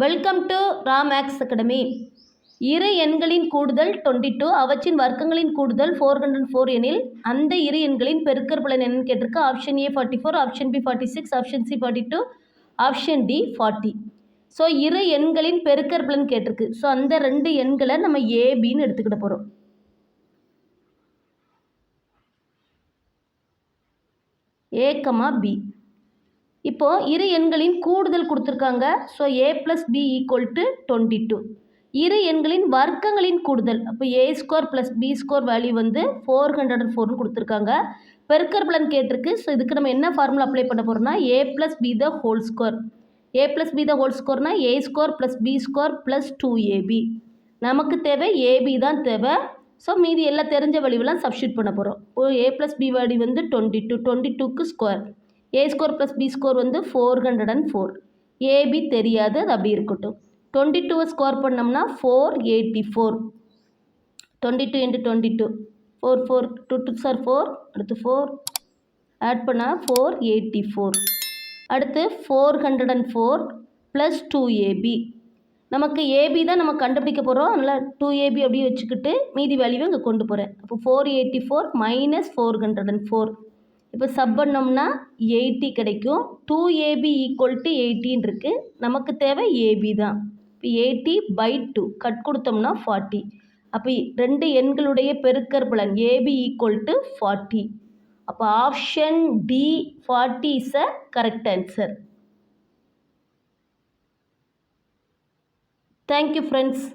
Welcome to ராமேக்ஸ் academy. இரு எண்களின் கூடுதல் 22, அவற்றின் வர்க்கங்களின் கூடுதல் 404 எனில் அந்த இரு எண்களின் பெருக்கற்பலன் என்னன்னு கேட்டிருக்கு. Option A 44, option B 46, option C 42, option D 40. So இரு எண்களின் பெருக்கற்பலன் கேட்டிருக்கு. ஸோ அந்த ரெண்டு எண்களை நம்ம ஏபின்னு எடுத்துக்கிட போகிறோம். A comma B. இப்போ இரு எண்களின் கூடுதல் கொடுத்துருக்காங்க. So A plus B equal to 22. இரு எண்களின் வர்க்கங்களின் கூடுதல், அப்போ A square plus B square value வந்து 404ன்னு கொடுத்துருக்காங்க. பெருக்கற்பலன் கேட்டிருக்கு. ஸோ இதுக்கு நம்ம என்ன ஃபார்முலா அப்ளை பண்ண போகிறோம்னா A plus B the whole square. A plus B the whole ஸ்கொயர்னா A square plus B square plus 2ab. நமக்கு தேவை ஏபி தான் தேவை. ஸோ மீதி எல்லாம் தெரிஞ்ச வழிவெல்லாம் சப்ஸ்டியூட் பண்ண போகிறோம். இப்போ ஏ ப்ளஸ் பி வேல்யூ வந்து 22, 22க்கு ஸ்கொயர். ஏ ஸ்கொயர் ப்ளஸ் பி ஸ்கொயர் வந்து 404. ஏபி தெரியாது, அது அப்படி இருக்கட்டும். 22 ஸ்கொயர் பண்ணோம்னா 484. 22 இன்ட்டு 22 4 4 2 2 சார் 4, அடுத்து 4 ஆட் பண்ணால் 484. அடுத்து 404 ப்ளஸ் 2ab. நமக்கு ஏபி தான் நம்ம கண்டுபிடிக்க போகிறோம். அதனால் 2ab அப்படியே வச்சுக்கிட்டு மீதி வேல்யூவை இங்கே கொண்டு போகிறேன். அப்போ 484 மைனஸ் 404. இப்போ சப் பண்ணோம்னா 80 கிடைக்கும். 2ab ஈக்குவல் டு 18 இருக்குது. நமக்கு தேவை ஏபி தான். இப்போ 80/2 கட் கொடுத்தோம்னா 40. அப்போ ரெண்டு எண்களுடைய பெருக்கற்பலன் ஏபி ஈக்குவல் டு 40. அப்போ option D 40 is a correct answer. Thank you friends.